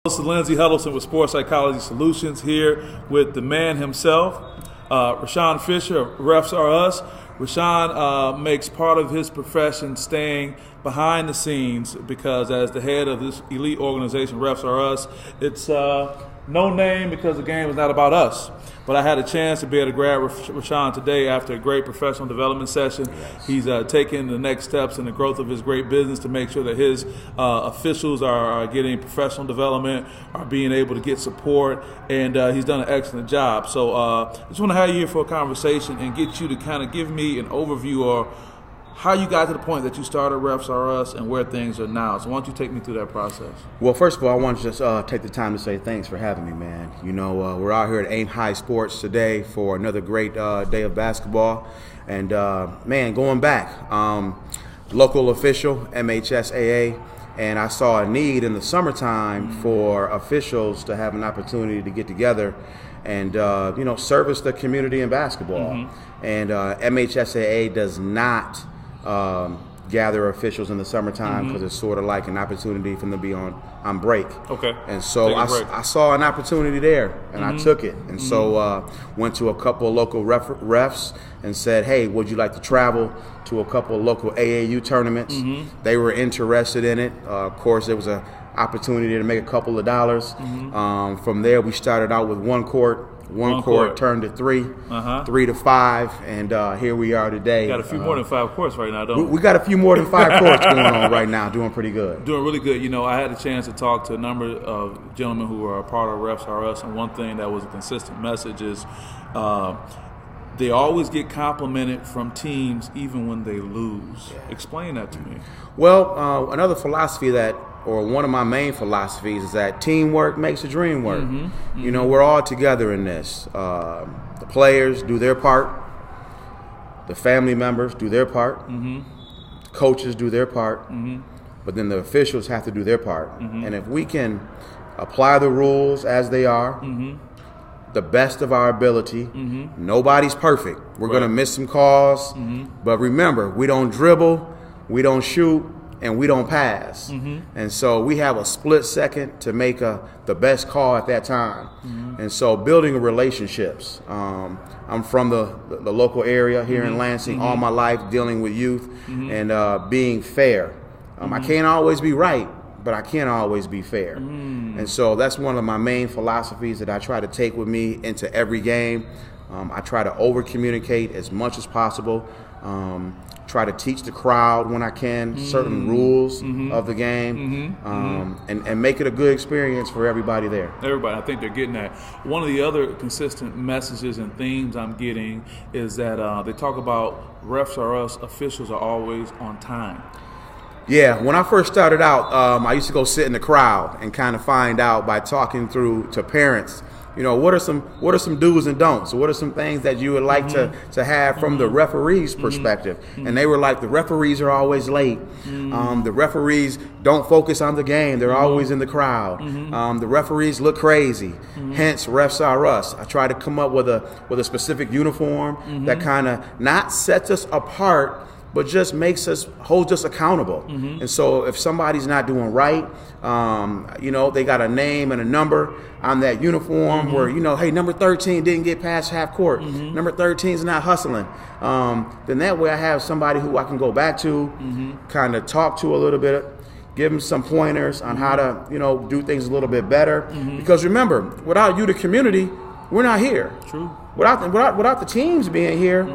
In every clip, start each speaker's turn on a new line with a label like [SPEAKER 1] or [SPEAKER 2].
[SPEAKER 1] This is Lindsay Huddleston with Sports Psychology Solutions here with the man himself, RonShon Fisher of Refs Are Us. RonShon makes part of his profession staying behind the scenes because as the head of this elite organization, Refs Are Us, it's no name because the game is not about us. But I had a chance to be able to grab RonShon today after a great professional development session. Yes. He's taking the next steps in the growth of his great business to make sure that his officials are getting professional development, are being able to get support, and he's done an excellent job. So I just want to have you here for a conversation and get you to kind of give me an overview of how you got to the point that you started Refs Are Us and where things are now. So why don't you take me through that process?
[SPEAKER 2] Well, first of all, I want to just take the time to say thanks for having me, man. You know, we're out here at Aim High Sports today for another great day of basketball. And, man, going back, local official, MHSAA, and I saw a need in the summertime for officials to have an opportunity to get together and, you know, service the community in basketball. And MHSAA does not gather officials in the summertime because it's sort of like an opportunity for them to be on break.
[SPEAKER 1] Okay.
[SPEAKER 2] And so I saw an opportunity there, and I took it. And so went to a couple of local refs and said, hey, would you like to travel to a couple of local AAU tournaments? They were interested in it. Of course, there was an opportunity to make a couple of dollars. From there, we started out with one court. One court turned to three, 3 to 5, and here we are today.
[SPEAKER 1] Got a few more than 5 courts right now, don't we?
[SPEAKER 2] We got a few more than 5 courts going on right now, doing pretty good.
[SPEAKER 1] Doing really good. You know, I had a chance to talk to a number of gentlemen who are a part of Refs Are Us, and one thing that was a consistent message is they always get complimented from teams even when they lose. Yeah. Explain that to me.
[SPEAKER 2] Well, another philosophy or one of my main philosophies is that teamwork makes the dream work. You know, we're all together in this. The players do their part. The family members do their part. The coaches do their part. But then the officials have to do their part. And if we can apply the rules as they are, the best of our ability, nobody's perfect. We're going to miss some calls. But remember, we don't dribble, we don't shoot, and we don't pass. And so we have a split second to make the best call at that time. And so building relationships. I'm from the local area here in Lansing all my life, dealing with youth and being fair. I can't always be right, but I can't always be fair. And so that's one of my main philosophies that I try to take with me into every game. I try to over-communicate as much as possible. Try to teach the crowd when I can certain rules of the game and make it a good experience for everybody there.
[SPEAKER 1] Everybody, I think they're getting that. One of the other consistent messages and themes I'm getting is that they talk about Refs Are Us officials are always on time.
[SPEAKER 2] Yeah, when I first started out, I used to go sit in the crowd and kind of find out by talking to parents, you know, what are some do's and don'ts? What are some things that you would like to have from the referee's perspective? And they were like, the referees are always late. The referees don't focus on the game. They're always in the crowd. The referees look crazy. Hence, Refs Are Us. I try to come up with a specific uniform that kind of not sets us apart, but just holds us accountable. And so if somebody's not doing right, you know, they got a name and a number on that uniform where, you know, hey, number 13 didn't get past half court. Number 13 is not hustling. Then that way I have somebody who I can go back to, kind of talk to a little bit, give them some pointers on how to, you know, do things a little bit better. Because remember, without you, the community, we're not here.
[SPEAKER 1] True.
[SPEAKER 2] Without the teams being here,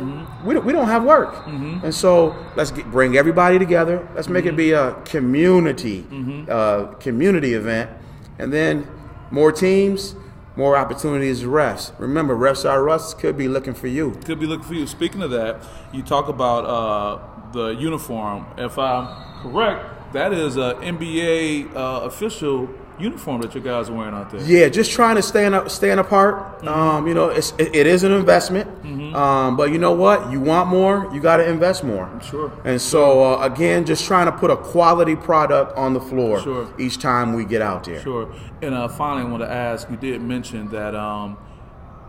[SPEAKER 2] we don't have work. And so let's bring everybody together. Let's make it be a community event, and then more teams, more opportunities to refs. Remember, Refs Are Us could be looking for you.
[SPEAKER 1] Could be looking for you. Speaking of that, you talk about the uniform. If I'm correct, that is an NBA official uniform that you guys are wearing out there.
[SPEAKER 2] Yeah, just trying to stand apart. You know, it is an investment, but you know what? You want more, you got to invest more.
[SPEAKER 1] Sure.
[SPEAKER 2] And so again, just trying to put a quality product on the floor each time we get out there.
[SPEAKER 1] Sure. And finally, I want to ask. You did mention that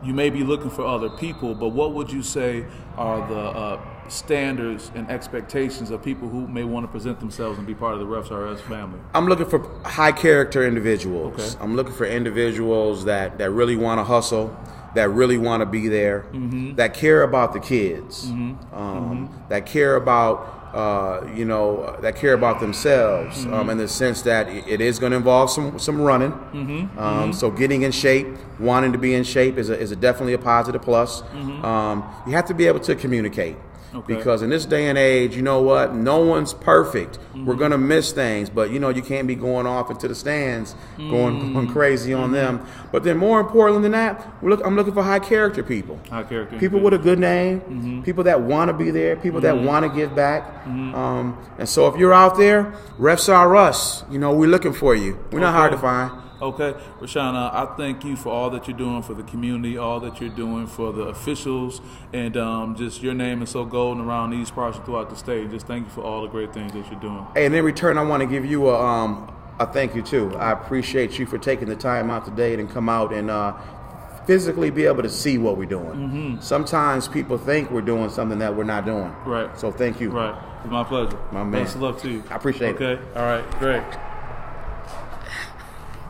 [SPEAKER 1] you may be looking for other people, but what would you say are the standards and expectations of people who may want to present themselves and be part of the Refs RS family?
[SPEAKER 2] I'm looking for high character individuals.
[SPEAKER 1] Okay.
[SPEAKER 2] I'm looking for individuals that really want to hustle, that really want to be there, that care about the kids, that care about that care about themselves, in the sense that it is going to involve some running. So getting in shape, wanting to be in shape is definitely a positive plus. You have to be able to communicate. Okay. Because in this day and age, you know what? No one's perfect. We're going to miss things, but you can't be going off into the stands, going crazy on them. But then more important than that, I'm looking for high character people. High character people with a good name, people that want to be there, people that want to give back. And so if you're out there, Refs are us. We're looking for you. We're not hard to find.
[SPEAKER 1] Okay, RonShon, I thank you for all that you're doing for the community, all that you're doing for the officials, and just your name is so golden around these parts and throughout the state. Just thank you for all the great things that you're doing.
[SPEAKER 2] Hey, and in return, I want to give you a thank you too. I appreciate you for taking the time out today and come out and physically be able to see what we're doing. Sometimes people think we're doing something that we're not doing.
[SPEAKER 1] Right.
[SPEAKER 2] So thank you.
[SPEAKER 1] Right. It's my pleasure.
[SPEAKER 2] My man.
[SPEAKER 1] Best of luck to you.
[SPEAKER 2] I appreciate it.
[SPEAKER 1] Okay. All right. Great.